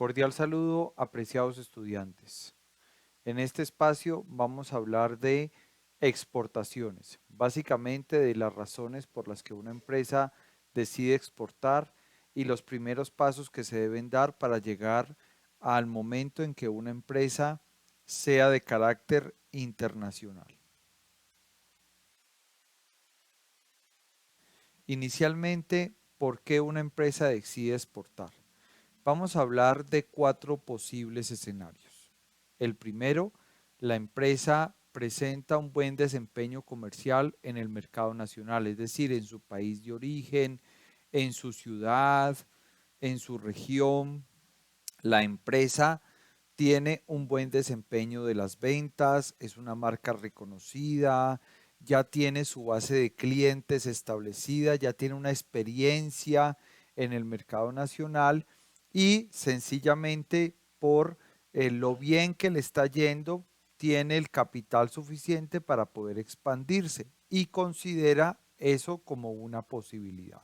Cordial saludo, apreciados estudiantes. En este espacio vamos a hablar de exportaciones, básicamente de las razones por las que una empresa decide exportar y los primeros pasos que se deben dar para llegar al momento en que una empresa sea de carácter internacional. Inicialmente, ¿por qué una empresa decide exportar? Vamos a hablar de 4 posibles escenarios. El primero, la empresa presenta un buen desempeño comercial en el mercado nacional, es decir, en su país de origen, en su ciudad, en su región. La empresa tiene un buen desempeño de las ventas, es una marca reconocida, ya tiene su base de clientes establecida, ya tiene una experiencia en el mercado nacional y sencillamente por lo bien que le está yendo, tiene el capital suficiente para poder expandirse y considera eso como una posibilidad.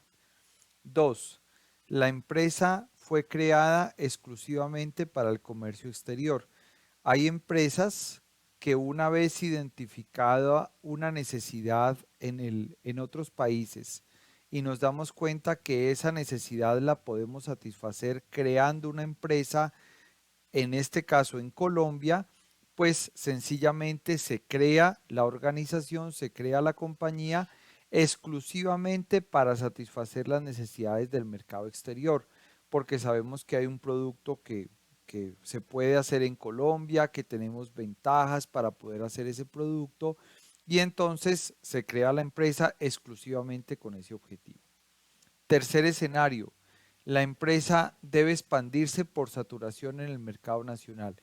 Dos, la empresa fue creada exclusivamente para el comercio exterior. Hay empresas que una vez identificada una necesidad en otros países y nos damos cuenta que esa necesidad la podemos satisfacer creando una empresa, en este caso en Colombia, pues sencillamente se crea la organización, se crea la compañía exclusivamente para satisfacer las necesidades del mercado exterior, porque sabemos que hay un producto que se puede hacer en Colombia, que tenemos ventajas para poder hacer ese producto y entonces se crea la empresa exclusivamente con ese objetivo. Tercer escenario, la empresa debe expandirse por saturación en el mercado nacional.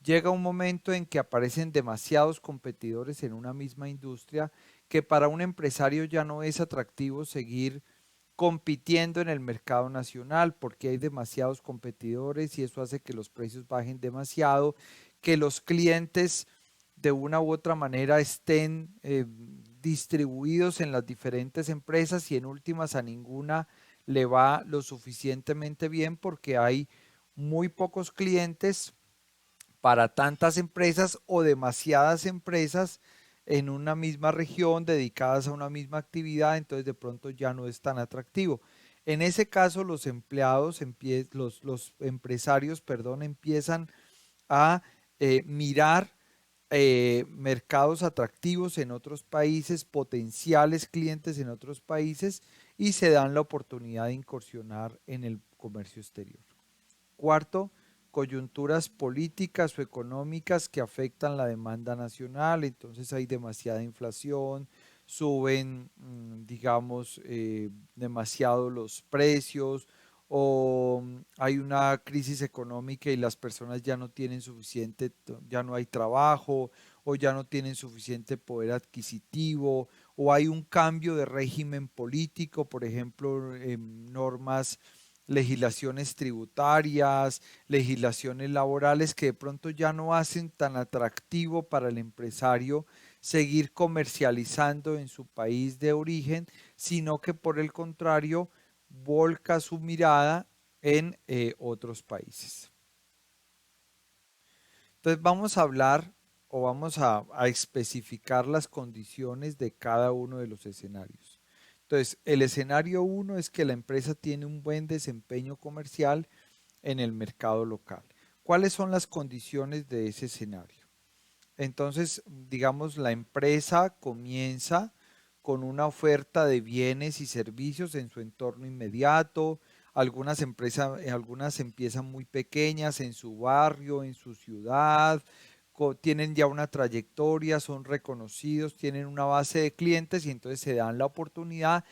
Llega un momento en que aparecen demasiados competidores en una misma industria que para un empresario ya no es atractivo seguir compitiendo en el mercado nacional porque hay demasiados competidores y eso hace que los precios bajen demasiado, que los clientes de una u otra manera estén distribuidos en las diferentes empresas y en últimas a ninguna le va lo suficientemente bien porque hay muy pocos clientes para tantas empresas o demasiadas empresas en una misma región dedicadas a una misma actividad, entonces de pronto ya no es tan atractivo. En ese caso, los empleados, los empresarios, perdón, empiezan a mirar mercados atractivos en otros países, potenciales clientes en otros países y se dan la oportunidad de incursionar en el comercio exterior. Cuarto, coyunturas políticas o económicas que afectan la demanda nacional, entonces hay demasiada inflación, suben, digamos, demasiado los precios o hay una crisis económica y las personas ya no tienen suficiente, ya no hay trabajo o ya no tienen suficiente poder adquisitivo o hay un cambio de régimen político, por ejemplo, normas legislaciones tributarias, legislaciones laborales que de pronto ya no hacen tan atractivo para el empresario seguir comercializando en su país de origen, sino que por el contrario volca su mirada en otros países. Entonces vamos a hablar o vamos a especificar las condiciones de cada uno de los escenarios. Entonces, el escenario 1 es que la empresa tiene un buen desempeño comercial en el mercado local. ¿Cuáles son las condiciones de ese escenario? Entonces, digamos, la empresa comienza con una oferta de bienes y servicios en su entorno inmediato. Algunas empiezan muy pequeñas en su barrio, en su ciudad, tienen ya una trayectoria, son reconocidos, tienen una base de clientes y entonces se dan la oportunidad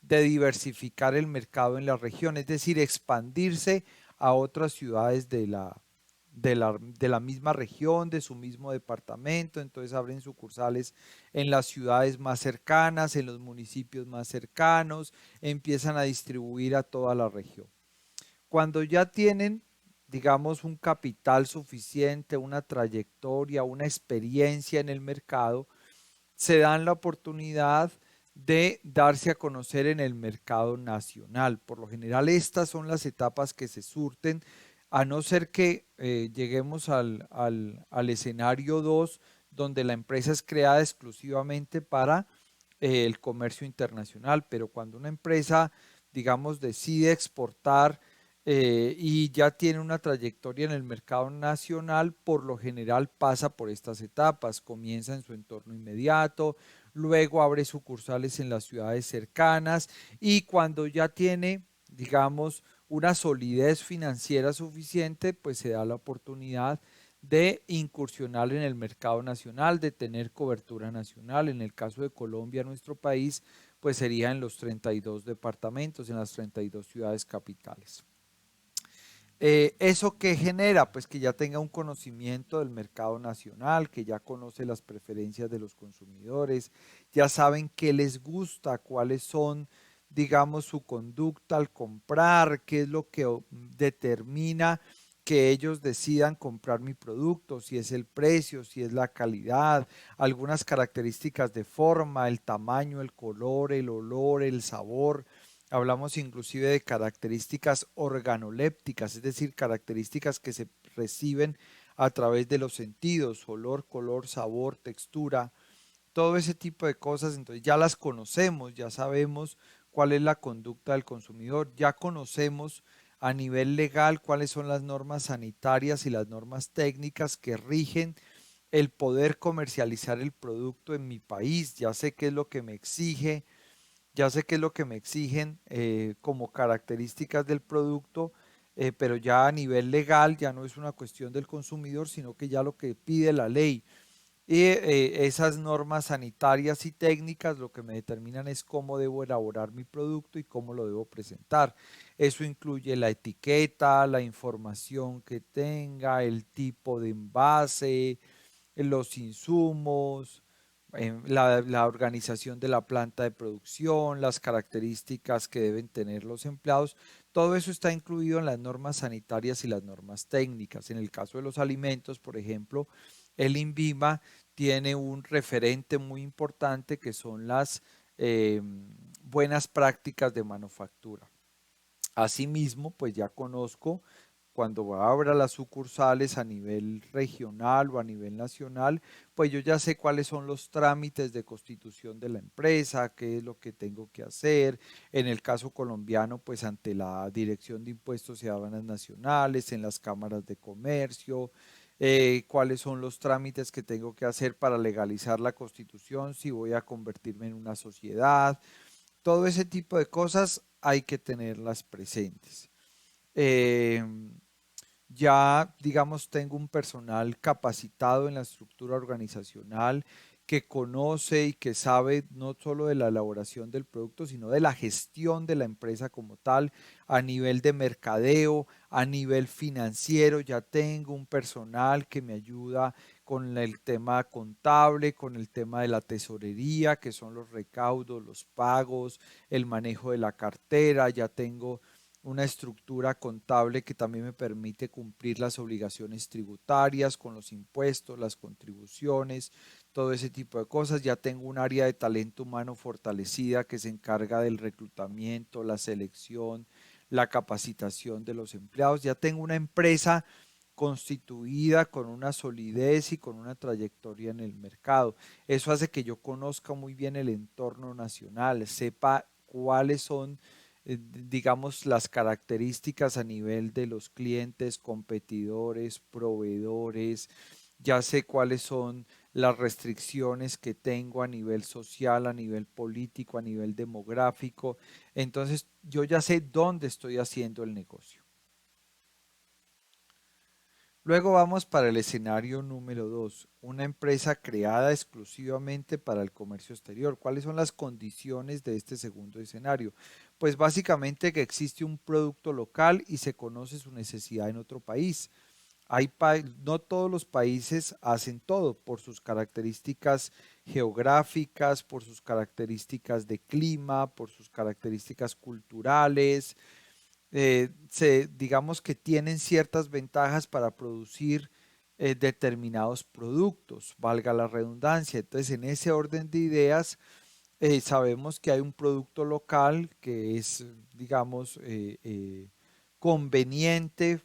de diversificar el mercado en la región, es decir, expandirse a otras ciudades de la misma región, de su mismo departamento, entonces abren sucursales en las ciudades más cercanas, en los municipios más cercanos, empiezan a distribuir a toda la región. Cuando ya tienen, digamos, un capital suficiente, una trayectoria, una experiencia en el mercado, se dan la oportunidad de darse a conocer en el mercado nacional. Por lo general, estas son las etapas que se surten a no ser que lleguemos al escenario 2, donde la empresa es creada exclusivamente para el comercio internacional, pero cuando una empresa, digamos, decide exportar y ya tiene una trayectoria en el mercado nacional, por lo general pasa por estas etapas, comienza en su entorno inmediato, luego abre sucursales en las ciudades cercanas y cuando ya tiene, digamos, una solidez financiera suficiente, pues se da la oportunidad de incursionar en el mercado nacional, de tener cobertura nacional. En el caso de Colombia, nuestro país, pues sería en los 32 departamentos, en las 32 ciudades capitales. ¿Eso qué genera? Pues que ya tenga un conocimiento del mercado nacional, que ya conoce las preferencias de los consumidores, ya saben qué les gusta, cuáles son, digamos, su conducta al comprar, qué es lo que determina que ellos decidan comprar mi producto, si es el precio, si es la calidad, algunas características de forma, el tamaño, el color, el olor, el sabor. Hablamos inclusive de características organolépticas, es decir, características que se reciben a través de los sentidos, olor, color, sabor, textura, todo ese tipo de cosas. Entonces ya las conocemos, ya sabemos cuál es la conducta del consumidor, ya conocemos a nivel legal cuáles son las normas sanitarias y las normas técnicas que rigen el poder comercializar el producto en mi país, ya sé qué es lo que me exige, ya sé qué es lo que me exigen como características del producto, pero ya a nivel legal ya no es una cuestión del consumidor, sino que ya lo que pide la ley. Y esas normas sanitarias y técnicas lo que me determinan es cómo debo elaborar mi producto y cómo lo debo presentar. Eso incluye la etiqueta, la información que tenga, el tipo de envase, los insumos, la organización de la planta de producción, las características que deben tener los empleados. Todo eso está incluido en las normas sanitarias y las normas técnicas. En el caso de los alimentos, por ejemplo, el INVIMA tiene un referente muy importante que son las buenas prácticas de manufactura. Asimismo, pues ya conozco cuando abra las sucursales a nivel regional o a nivel nacional, pues yo ya sé cuáles son los trámites de constitución de la empresa, qué es lo que tengo que hacer. En el caso colombiano, pues ante la Dirección de Impuestos y Aduanas Nacionales, en las cámaras de comercio, cuáles son los trámites que tengo que hacer para legalizar la constitución, si voy a convertirme en una sociedad. Todo ese tipo de cosas hay que tenerlas presentes. Eh, ya, digamos, tengo un personal capacitado en la estructura organizacional que conoce y que sabe no solo de la elaboración del producto, sino de la gestión de la empresa como tal, a nivel de mercadeo, a nivel financiero. Ya tengo un personal que me ayuda con el tema contable, con el tema de la tesorería, que son los recaudos, los pagos, el manejo de la cartera. Ya tengo una estructura contable que también me permite cumplir las obligaciones tributarias con los impuestos, las contribuciones, todo ese tipo de cosas. Ya tengo un área de talento humano fortalecida que se encarga del reclutamiento, la selección, la capacitación de los empleados. Ya tengo una empresa constituida con una solidez y con una trayectoria en el mercado. Eso hace que yo conozca muy bien el entorno nacional, sepa cuáles son digamos, las características a nivel de los clientes, competidores, proveedores, ya sé cuáles son las restricciones que tengo a nivel social, a nivel político, a nivel demográfico. Entonces, yo ya sé dónde estoy haciendo el negocio. Luego vamos para el escenario número 2, una empresa creada exclusivamente para el comercio exterior. ¿Cuáles son las condiciones de este segundo escenario? Pues básicamente que existe un producto local y se conoce su necesidad en otro país. No todos los países hacen todo por sus características geográficas, por sus características de clima, por sus características culturales, digamos que tienen ciertas ventajas para producir determinados productos, valga la redundancia. Entonces, en ese orden de ideas, sabemos que hay un producto local que es, digamos, conveniente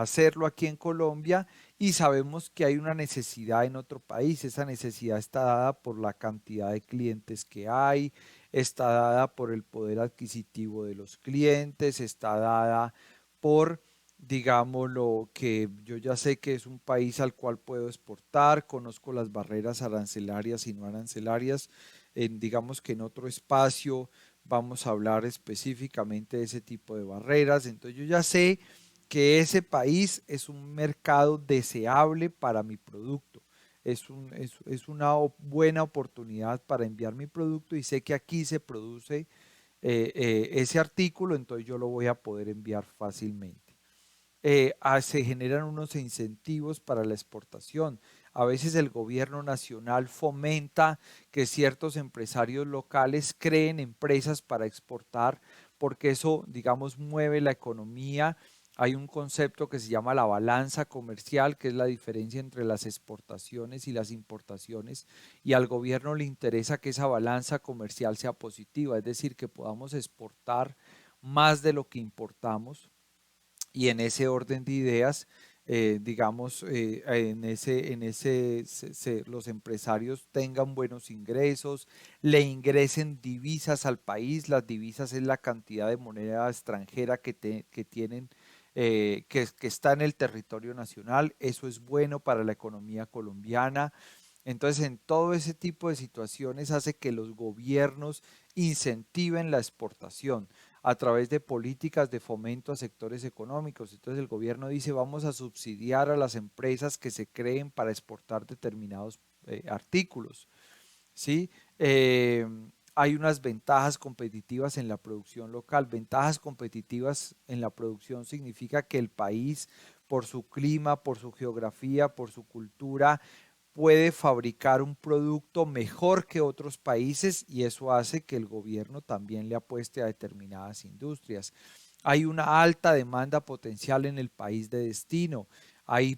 hacerlo aquí en Colombia y sabemos que hay una necesidad en otro país. Esa necesidad está dada por la cantidad de clientes que hay, está dada por el poder adquisitivo de los clientes, está dada por, digámoslo, que yo ya sé que es un país al cual puedo exportar, conozco las barreras arancelarias y no arancelarias, digamos que en otro espacio vamos a hablar específicamente de ese tipo de barreras, entonces yo ya sé que ese país es un mercado deseable para mi producto. Es una buena oportunidad para enviar mi producto y sé que aquí se produce ese artículo, entonces yo lo voy a poder enviar fácilmente. Se generan unos incentivos para la exportación. A veces el gobierno nacional fomenta que ciertos empresarios locales creen empresas para exportar porque eso, digamos, mueve la economía. Hay un concepto que se llama la balanza comercial, que es la diferencia entre las exportaciones y las importaciones, y al gobierno le interesa que esa balanza comercial sea positiva, es decir, que podamos exportar más de lo que importamos y en ese orden de ideas, digamos, los empresarios tengan buenos ingresos, le ingresen divisas al país. Las divisas es la cantidad de moneda extranjera que tienen, que está en el territorio nacional. Eso es bueno para la economía colombiana. Entonces, en todo ese tipo de situaciones hace que los gobiernos incentiven la exportación a través de políticas de fomento a sectores económicos. Entonces el gobierno dice, vamos a subsidiar a las empresas que se creen para exportar determinados artículos, ¿sí? Eh, Hay unas ventajas competitivas en la producción local. Ventajas competitivas en la producción significa que el país, por su clima, por su geografía, por su cultura, puede fabricar un producto mejor que otros países y eso hace que el gobierno también le apueste a determinadas industrias. Hay una alta demanda potencial en el país de destino. Hay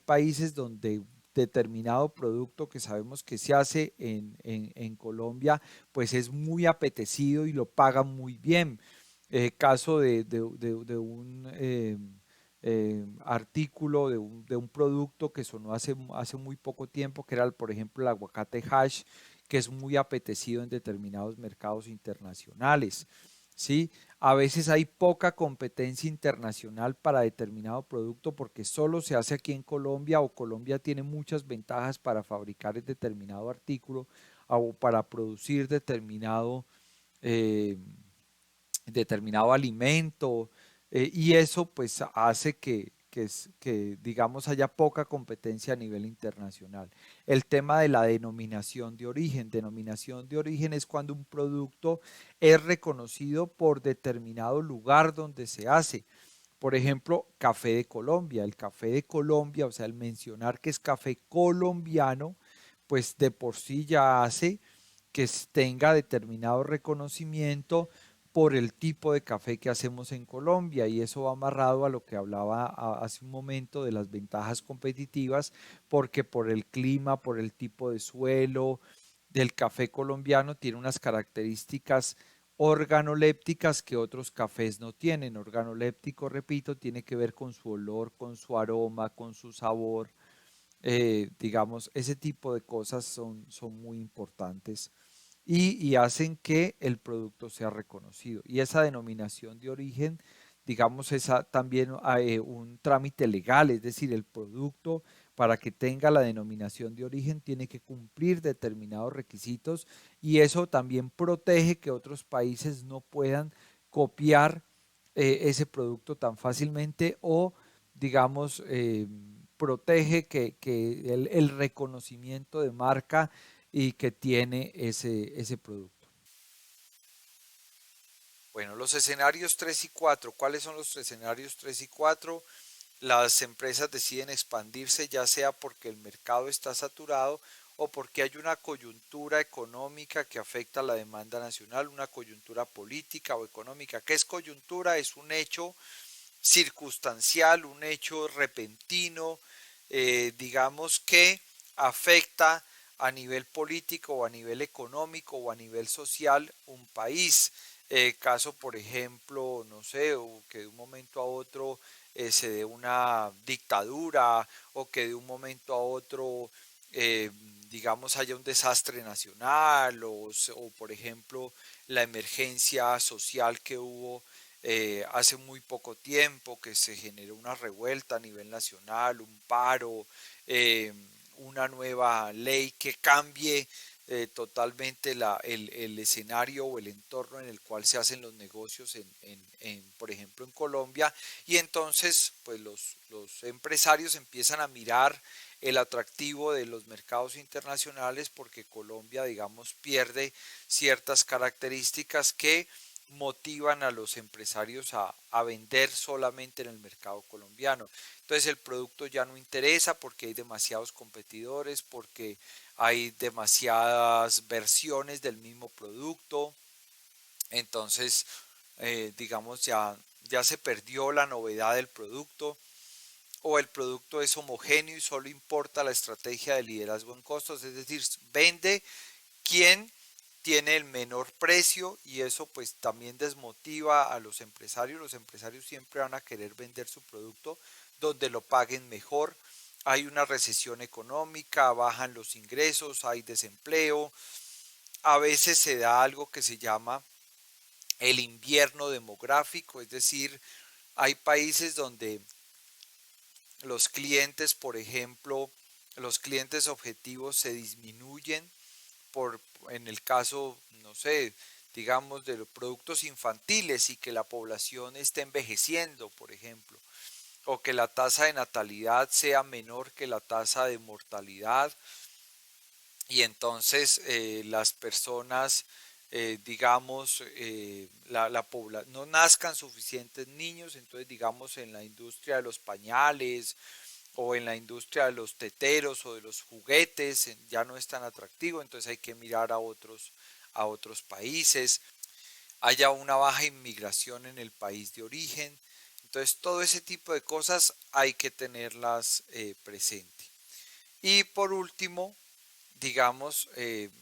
países donde determinado producto que sabemos que se hace en Colombia, pues es muy apetecido y lo pagan muy bien. Caso de un artículo, de un producto que sonó hace muy poco tiempo, que era, por ejemplo, el aguacate hash, que es muy apetecido en determinados mercados internacionales. ¿Sí? A veces hay poca competencia internacional para determinado producto porque solo se hace aquí en Colombia o Colombia tiene muchas ventajas para fabricar determinado artículo o para producir eh, determinado alimento y eso pues hace que, digamos, haya poca competencia a nivel internacional. El tema de la denominación de origen. Denominación de origen es cuando un producto es reconocido por determinado lugar donde se hace. Por ejemplo, café de Colombia. El café de Colombia, o sea, el mencionar que es café colombiano, pues de por sí ya hace que tenga determinado reconocimiento por el tipo de café que hacemos en Colombia y eso va amarrado a lo que hablaba hace un momento de las ventajas competitivas porque por el clima, por el tipo de suelo del café colombiano tiene unas características organolépticas que otros cafés no tienen. Organoléptico, repito, tiene que ver con su olor, con su aroma, con su sabor. Digamos, ese tipo de cosas son muy importantes y hacen que el producto sea reconocido. Y esa denominación de origen, digamos, es también un trámite legal, es decir, el producto para que tenga la denominación de origen tiene que cumplir determinados requisitos y eso también protege que otros países no puedan copiar ese producto tan fácilmente o, digamos, protege que el reconocimiento de marca y que tiene ese producto. Bueno, los escenarios 3 y 4. ¿Cuáles son los escenarios 3 y 4? Las empresas deciden expandirse ya sea porque el mercado está saturado o porque hay una coyuntura económica que afecta la demanda nacional, una coyuntura política o económica. ¿Qué es coyuntura? Es un hecho circunstancial, un hecho repentino, digamos que afecta a nivel político o a nivel económico o a nivel social un país. Caso, por ejemplo, no sé, que de un momento a otro se dé una dictadura o que de un momento a otro, eh, digamos, haya un desastre nacional o, por ejemplo, la emergencia social que hubo hace muy poco tiempo, que se generó una revuelta a nivel nacional, un paro, eh, una nueva ley que cambie totalmente el escenario o el entorno en el cual se hacen los negocios por ejemplo, en Colombia, y entonces pues los empresarios empiezan a mirar el atractivo de los mercados internacionales porque Colombia, digamos, pierde ciertas características que motivan a los empresarios a vender solamente en el mercado colombiano. Entonces el producto ya no interesa porque hay demasiados competidores, porque hay demasiadas versiones del mismo producto. Entonces, digamos, ya se perdió la novedad del producto o el producto es homogéneo y solo importa la estrategia de liderazgo en costos, es decir, vende quien tiene el menor precio y eso pues también desmotiva a los empresarios siempre van a querer vender su producto donde lo paguen mejor, hay una recesión económica, bajan los ingresos, hay desempleo, a veces se da algo que se llama el invierno demográfico, es decir, hay países donde los clientes, por ejemplo, los clientes objetivos se disminuyen por, en el caso, no sé, digamos, de los productos infantiles y que la población esté envejeciendo, por ejemplo, o que la tasa de natalidad sea menor que la tasa de mortalidad y entonces las personas, digamos, no nazcan suficientes niños, entonces digamos en la industria de los pañales o en la industria de los teteros o de los juguetes ya no es tan atractivo, entonces hay que mirar a otros países, haya una baja inmigración en el país de origen, entonces todo ese tipo de cosas hay que tenerlas presente. Y por último, digamos,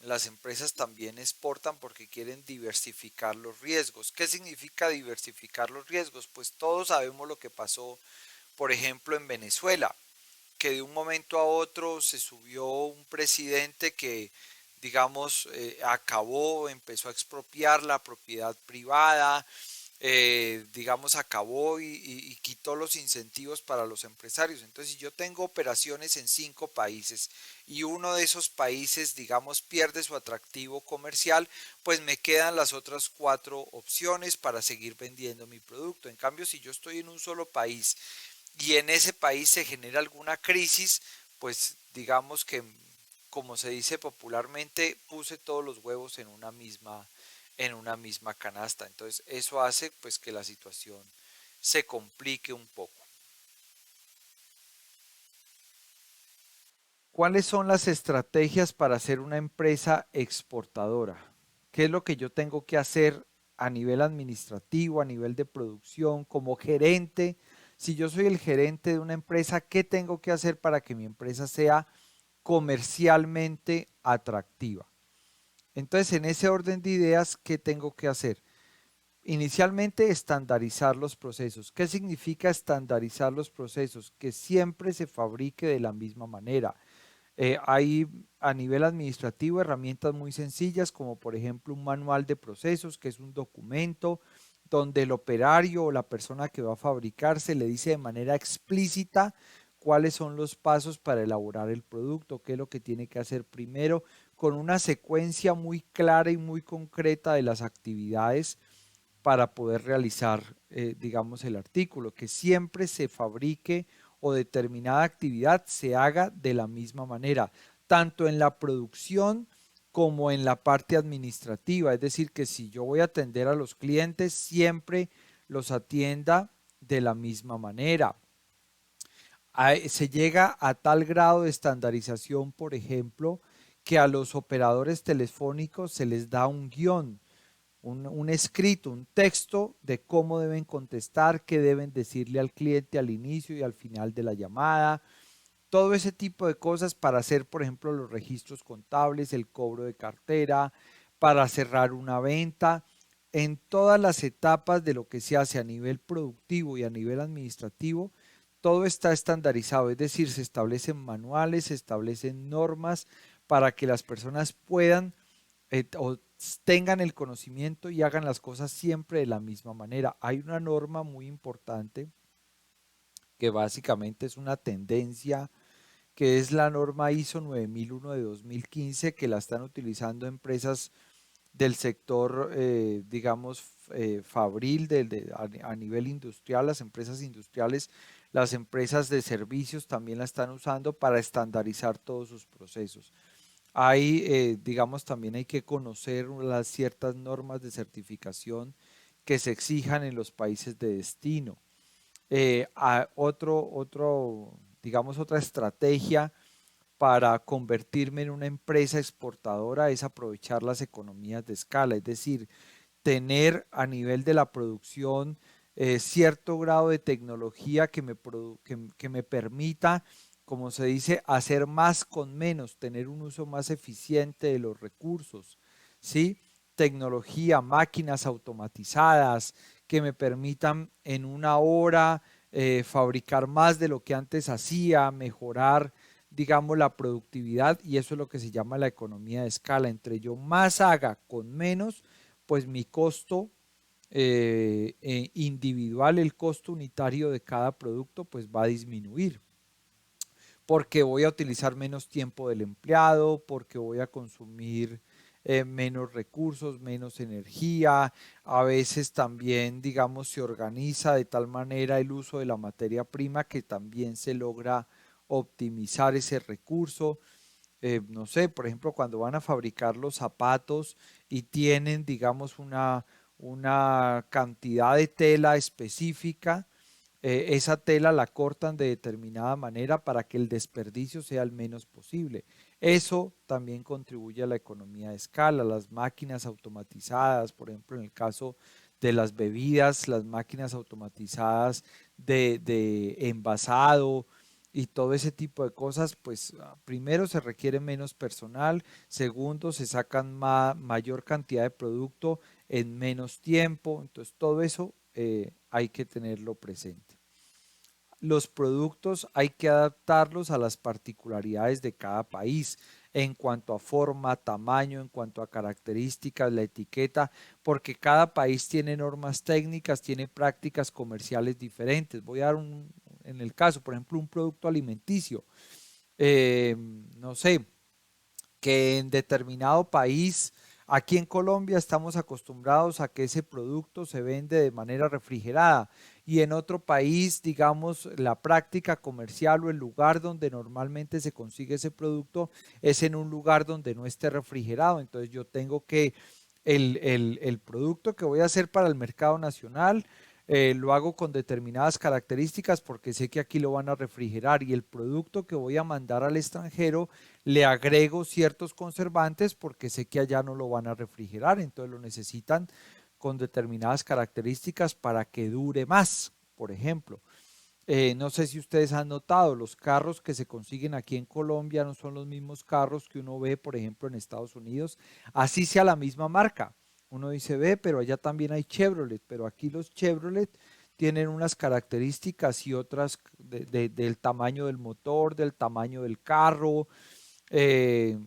las empresas también exportan porque quieren diversificar los riesgos. ¿Qué significa diversificar los riesgos? Pues todos sabemos lo que pasó, por ejemplo, en Venezuela, que de un momento a otro se subió un presidente que, digamos, empezó a expropiar la propiedad privada, digamos, acabó y quitó los incentivos para los empresarios. Entonces, si yo tengo operaciones en 5 países y uno de esos países, digamos, pierde su atractivo comercial, pues me quedan las otras 4 opciones para seguir vendiendo mi producto. En cambio, si yo estoy en un solo país y en ese país se genera alguna crisis, pues digamos que, como se dice popularmente, puse todos los huevos en una misma canasta. Entonces eso hace pues que la situación se complique un poco. ¿Cuáles son las estrategias para ser una empresa exportadora? ¿Qué es lo que yo tengo que hacer a nivel administrativo, a nivel de producción, como gerente? Si yo soy el gerente de una empresa, ¿qué tengo que hacer para que mi empresa sea comercialmente atractiva? Entonces, en ese orden de ideas, ¿qué tengo que hacer? Inicialmente, estandarizar los procesos. ¿Qué significa estandarizar los procesos? Que siempre se fabrique de la misma manera. Hay a nivel administrativo herramientas muy sencillas como por ejemplo un manual de procesos que es un documento donde el operario o la persona que va a fabricar se le dice de manera explícita cuáles son los pasos para elaborar el producto, qué es lo que tiene que hacer primero, con una secuencia muy clara y muy concreta de las actividades para poder realizar, digamos, el artículo, que siempre se fabrique o determinada actividad se haga de la misma manera, tanto en la producción como en la parte administrativa. Es decir, que si yo voy a atender a los clientes, siempre los atienda de la misma manera. Se llega a tal grado de estandarización, por ejemplo, que a los operadores telefónicos se les da un guión, un escrito, un texto de cómo deben contestar, qué deben decirle al cliente al inicio y al final de la llamada, todo ese tipo de cosas para hacer, por ejemplo, los registros contables, el cobro de cartera, para cerrar una venta. en todas las etapas de lo que se hace a nivel productivo y a nivel administrativo, todo está estandarizado, es decir, se establecen manuales, se establecen normas para que las personas puedan o tengan el conocimiento y hagan las cosas siempre de la misma manera. Hay una norma muy importante que básicamente es una tendencia, que es la norma ISO 9001 de 2015, que la están utilizando empresas del sector, digamos, fabril a nivel industrial, las empresas industriales, las empresas de servicios también la están usando para estandarizar todos sus procesos. Hay, digamos, también hay que conocer las ciertas normas de certificación que se exijan en los países de destino. Digamos, otra estrategia para convertirme en una empresa exportadora es aprovechar las economías de escala, es decir, tener a nivel de la producción cierto grado de tecnología que me permita, como se dice, hacer más con menos, tener un uso más eficiente de los recursos, ¿sí? Tecnología, máquinas automatizadas que me permitan en una hora fabricar más de lo que antes hacía, mejorar, digamos, la productividad, y eso es lo que se llama la economía de escala. Entre yo más haga con menos, pues mi costo individual, el costo unitario de cada producto, pues va a disminuir, porque voy a utilizar menos tiempo del empleado, porque voy a consumir menos recursos, menos energía. A veces también, digamos, se organiza de tal manera el uso de la materia prima que también se logra optimizar ese recurso. No sé, por ejemplo, cuando van a fabricar los zapatos y tienen, digamos, una cantidad de tela específica, esa tela la cortan de determinada manera para que el desperdicio sea el menos posible. Eso también contribuye a la economía de escala, las máquinas automatizadas, por ejemplo, en el caso de las bebidas, las máquinas automatizadas de envasado y todo ese tipo de cosas, pues primero se requiere menos personal, segundo se sacan mayor cantidad de producto en menos tiempo, entonces todo eso hay que tenerlo presente. Los productos hay que adaptarlos a las particularidades de cada país en cuanto a forma, tamaño, en cuanto a características, la etiqueta, porque cada país tiene normas técnicas, tiene prácticas comerciales diferentes. Voy a dar en el caso, por ejemplo, un producto alimenticio. No sé, que en determinado país, aquí en Colombia estamos acostumbrados a que ese producto se vende de manera refrigerada y en otro país, digamos, la práctica comercial o el lugar donde normalmente se consigue ese producto es en un lugar donde no esté refrigerado. Entonces yo tengo que el producto que voy a hacer para el mercado nacional lo hago con determinadas características porque sé que aquí lo van a refrigerar, y el producto que voy a mandar al extranjero le agrego ciertos conservantes porque sé que allá no lo van a refrigerar, entonces lo necesitan con determinadas características para que dure más. Por ejemplo, no sé si ustedes han notado, los carros que se consiguen aquí en Colombia no son los mismos carros que uno ve, por ejemplo, en Estados Unidos, así sea la misma marca. Uno dice, ve, pero allá también hay Chevrolet, pero aquí los Chevrolet tienen unas características y otras del tamaño del motor, del tamaño del carro, eh,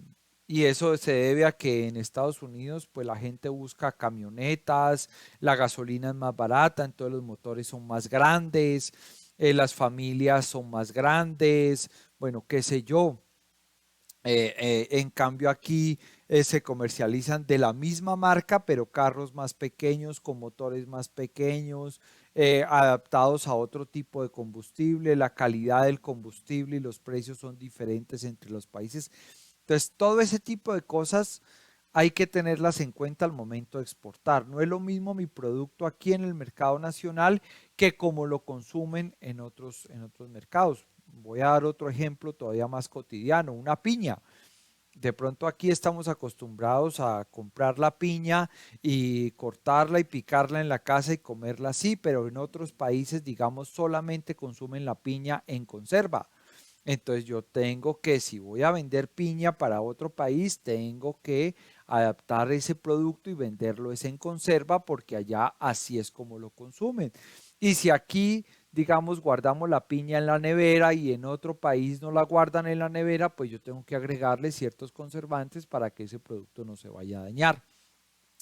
y eso se debe a que en Estados Unidos pues la gente busca camionetas, la gasolina es más barata, entonces los motores son más grandes, las familias son más grandes, bueno, qué sé yo. En cambio aquí se comercializan de la misma marca, pero carros más pequeños, con motores más pequeños, adaptados a otro tipo de combustible, la calidad del combustible y los precios son diferentes entre los países. Entonces, todo ese tipo de cosas hay que tenerlas en cuenta al momento de exportar. No es lo mismo mi producto aquí en el mercado nacional que como lo consumen en otros mercados. Voy a dar otro ejemplo todavía más cotidiano, una piña. De pronto aquí estamos acostumbrados a comprar la piña y cortarla y picarla en la casa y comerla así, pero en otros países, digamos, solamente consumen la piña en conserva. Entonces yo tengo que, si voy a vender piña para otro país, tengo que adaptar ese producto y venderlo es en conserva porque allá así es como lo consumen. Y si aquí, digamos, guardamos la piña en la nevera y en otro país no la guardan en la nevera, pues yo tengo que agregarle ciertos conservantes para que ese producto no se vaya a dañar.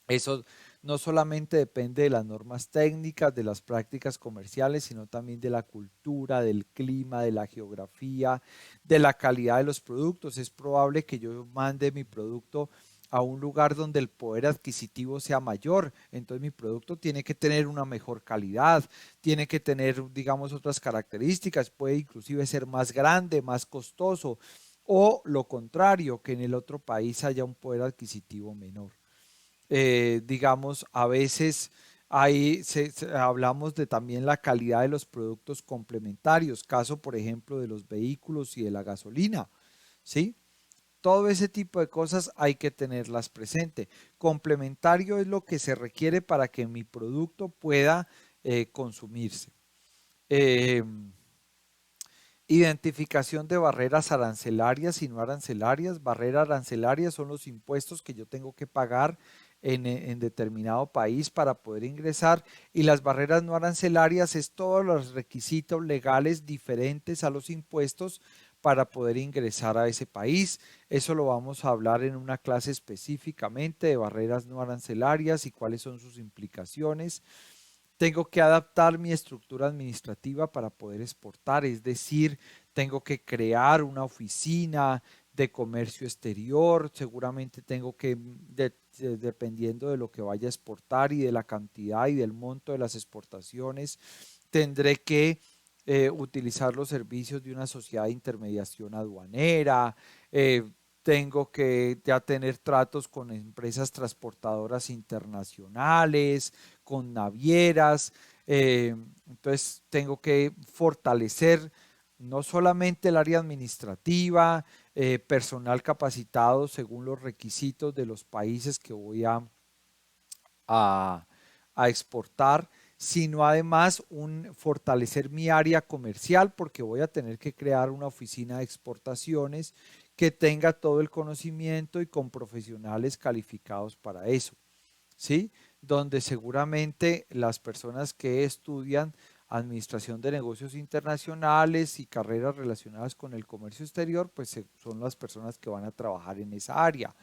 Eso no solamente depende de las normas técnicas, de las prácticas comerciales, sino también de la cultura, del clima, de la geografía, de la calidad de los productos. Es probable que yo mande mi producto a un lugar donde el poder adquisitivo sea mayor, entonces mi producto tiene que tener una mejor calidad, tiene que tener, digamos, otras características, puede inclusive ser más grande, más costoso, o lo contrario, que en el otro país haya un poder adquisitivo menor. Digamos, a veces hablamos de también la calidad de los productos complementarios, caso por ejemplo de los vehículos y de la gasolina, ¿sí? Todo ese tipo de cosas hay que tenerlas presente. Complementario es lo que se requiere para que mi producto pueda consumirse. Eh, Identificación de barreras arancelarias y no arancelarias. Barreras arancelarias son los impuestos que yo tengo que pagar en determinado país para poder ingresar, y las barreras no arancelarias es todos los requisitos legales diferentes a los impuestos para poder ingresar a ese país. Eso lo vamos a hablar en una clase específicamente de barreras no arancelarias y cuáles son sus implicaciones. Tengo que adaptar mi estructura administrativa para poder exportar, es decir, tengo que crear una oficina de comercio exterior, seguramente tengo que, dependiendo de lo que vaya a exportar y de la cantidad y del monto de las exportaciones, tendré que utilizar los servicios de una sociedad de intermediación aduanera, tengo que ya tener tratos con empresas transportadoras internacionales, con navieras, entonces tengo que fortalecer no solamente el área administrativa, personal capacitado según los requisitos de los países que voy a, a exportar, sino además fortalecer mi área comercial porque voy a tener que crear una oficina de exportaciones que tenga todo el conocimiento y con profesionales calificados para eso, ¿sí? Donde seguramente las personas que estudian administración de negocios internacionales y carreras relacionadas con el comercio exterior, pues son las personas que van a trabajar en esa área.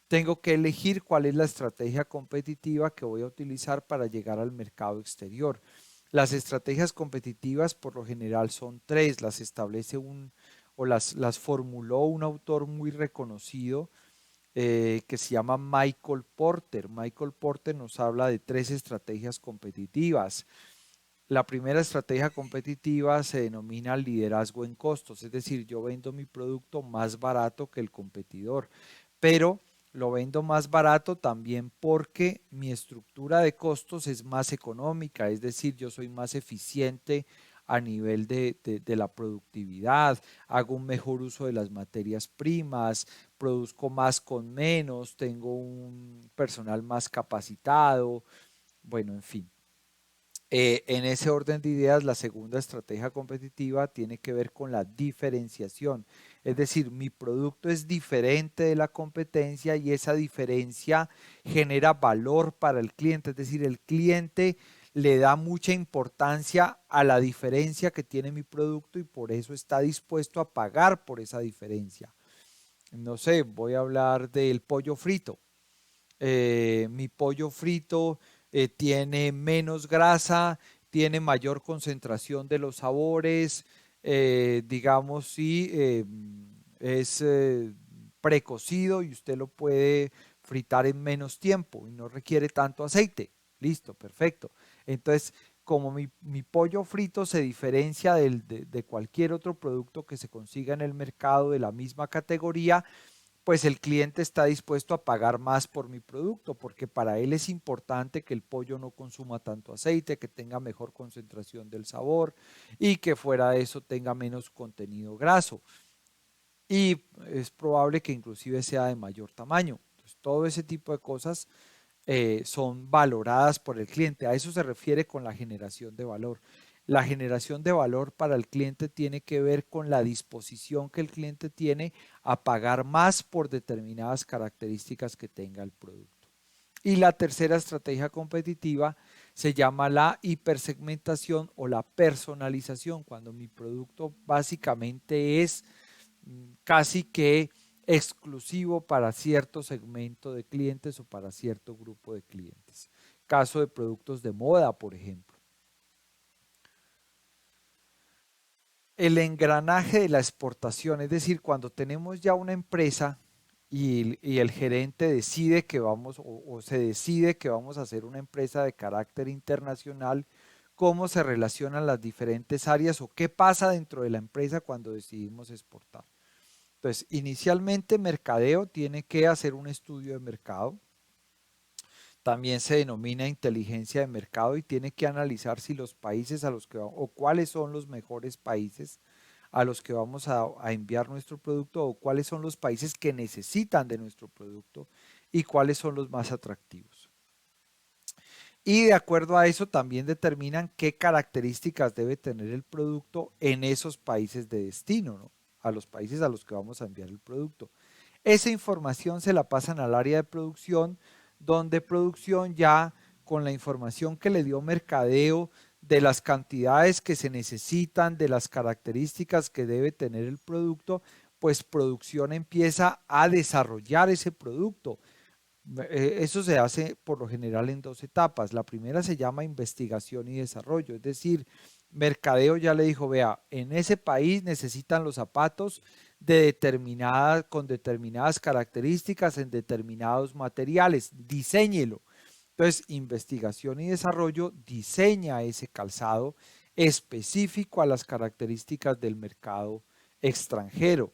Tengo que elegir cuál es la estrategia competitiva que voy a utilizar para llegar al mercado exterior. Las estrategias competitivas por lo general son tres, las establece o las formuló un autor muy reconocido que se llama Michael Porter. Michael Porter nos habla de tres estrategias competitivas. La primera estrategia competitiva se denomina liderazgo en costos, es decir, yo vendo mi producto más barato que el competidor, pero lo vendo más barato también porque mi estructura de costos es más económica, es decir, yo soy más eficiente a nivel de la productividad, hago un mejor uso de las materias primas, produzco más con menos, tengo un personal más capacitado, bueno, en fin. En ese orden de ideas, la segunda estrategia competitiva tiene que ver con la diferenciación. Es decir, mi producto es diferente de la competencia y esa diferencia genera valor para el cliente. Es decir, el cliente le da mucha importancia a la diferencia que tiene mi producto y por eso está dispuesto a pagar por esa diferencia. No sé, voy a hablar del pollo frito. Mi pollo frito tiene menos grasa, tiene mayor concentración de los sabores, digamos, sí, es precocido y usted lo puede fritar en menos tiempo y no requiere tanto aceite. Listo, perfecto. Entonces, como mi pollo frito se diferencia de cualquier otro producto que se consiga en el mercado de la misma categoría, pues el cliente está dispuesto a pagar más por mi producto, porque para él es importante que el pollo no consuma tanto aceite, que tenga mejor concentración del sabor y que fuera de eso tenga menos contenido graso. Y es probable que inclusive sea de mayor tamaño. Entonces, todo ese tipo de cosas son valoradas por el cliente. A eso se refiere con la generación de valor. La generación de valor para el cliente tiene que ver con la disposición que el cliente tiene a pagar más por determinadas características que tenga el producto. Y la tercera estrategia competitiva se llama la hipersegmentación o la personalización, cuando mi producto básicamente es casi que exclusivo para cierto segmento de clientes o para cierto grupo de clientes. Caso de productos de moda, por ejemplo. El engranaje de la exportación, es decir, cuando tenemos ya una empresa y el gerente decide que vamos o se decide que vamos a hacer una empresa de carácter internacional, cómo se relacionan las diferentes áreas o qué pasa dentro de la empresa cuando decidimos exportar. Entonces, inicialmente mercadeo tiene que hacer un estudio de mercado, también se denomina inteligencia de mercado y tiene que analizar si los países a los que vamos, o cuáles son los mejores países a los que vamos a enviar nuestro producto o cuáles son los países que necesitan de nuestro producto y cuáles son los más atractivos. Y de acuerdo a eso también determinan qué características debe tener el producto en esos países de destino, ¿no? A los países a los que vamos a enviar el producto. Esa información se la pasan al área de producción, donde producción ya con la información que le dio mercadeo de las cantidades que se necesitan, de las características que debe tener el producto, pues producción empieza a desarrollar ese producto. Eso se hace por lo general en dos etapas. La primera se llama investigación y desarrollo, es decir, mercadeo ya le dijo, vea, en ese país necesitan los zapatos con determinadas características en determinados materiales, diséñelo. Entonces, investigación y desarrollo diseña ese calzado específico a las características del mercado extranjero,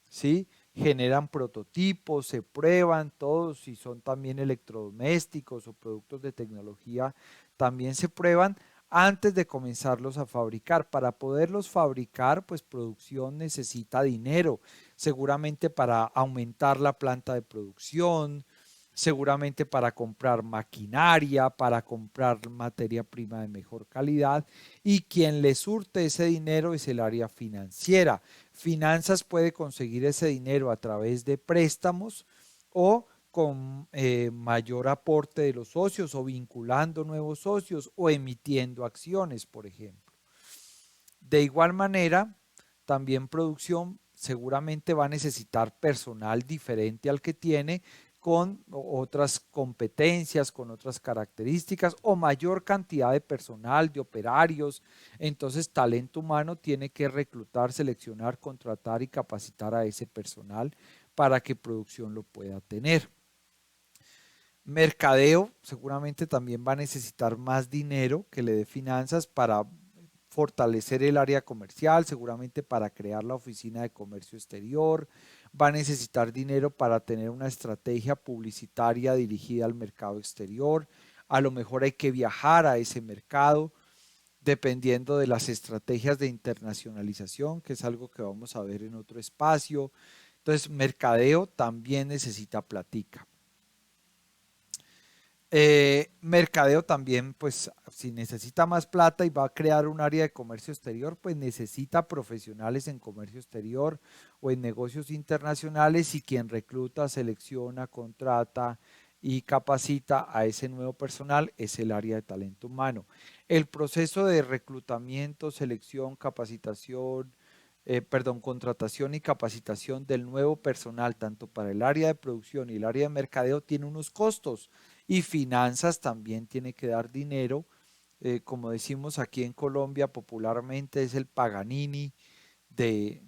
¿sí? Generan prototipos, se prueban todos, si son también electrodomésticos o productos de tecnología, también se prueban antes de comenzarlos a fabricar. Para poderlos fabricar, pues producción necesita dinero, seguramente para aumentar la planta de producción, seguramente para comprar maquinaria, para comprar materia prima de mejor calidad, y quien le surte ese dinero es el área financiera. Finanzas puede conseguir ese dinero a través de préstamos o con mayor aporte de los socios o vinculando nuevos socios o emitiendo acciones, por ejemplo. De igual manera, también producción seguramente va a necesitar personal diferente al que tiene, con otras competencias, con otras características o mayor cantidad de personal, de operarios. Entonces, talento humano tiene que reclutar, seleccionar, contratar y capacitar a ese personal para que producción lo pueda tener. Mercadeo seguramente también va a necesitar más dinero que le dé finanzas para fortalecer el área comercial, seguramente para crear la oficina de comercio exterior, va a necesitar dinero para tener una estrategia publicitaria dirigida al mercado exterior, a lo mejor hay que viajar a ese mercado, dependiendo de las estrategias de internacionalización, que es algo que vamos a ver en otro espacio. Entonces, mercadeo también necesita platica. Mercadeo también, pues si necesita más plata y va a crear un área de comercio exterior, pues necesita profesionales en comercio exterior o en negocios internacionales y quien recluta, selecciona, contrata y capacita a ese nuevo personal es el área de talento humano. El proceso de reclutamiento, selección, capacitación, contratación y capacitación del nuevo personal, tanto para el área de producción y el área de mercadeo, tiene unos costos y finanzas también tiene que dar dinero. Como decimos aquí en Colombia popularmente es el Paganini de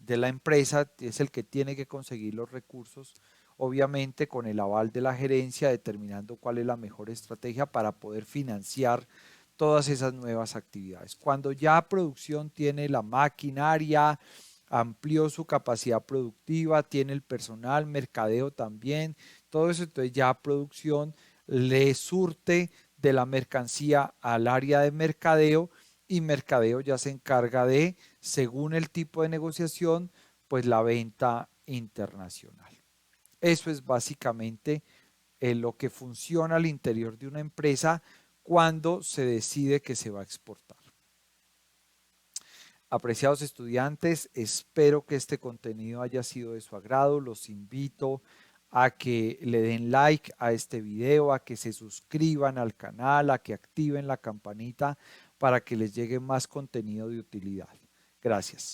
la empresa, es el que tiene que conseguir los recursos, obviamente con el aval de la gerencia, determinando cuál es la mejor estrategia para poder financiar todas esas nuevas actividades. Cuando ya producción tiene la maquinaria, amplió su capacidad productiva, tiene el personal, mercadeo también, todo eso, entonces ya producción le surte de la mercancía al área de mercadeo y mercadeo ya se encarga de, según el tipo de negociación, pues la venta internacional. Eso es básicamente lo que funciona al interior de una empresa cuando se decide que se va a exportar. Apreciados estudiantes, espero que este contenido haya sido de su agrado. Los invito a que le den like a este video, a que se suscriban al canal, a que activen la campanita para que les llegue más contenido de utilidad. Gracias.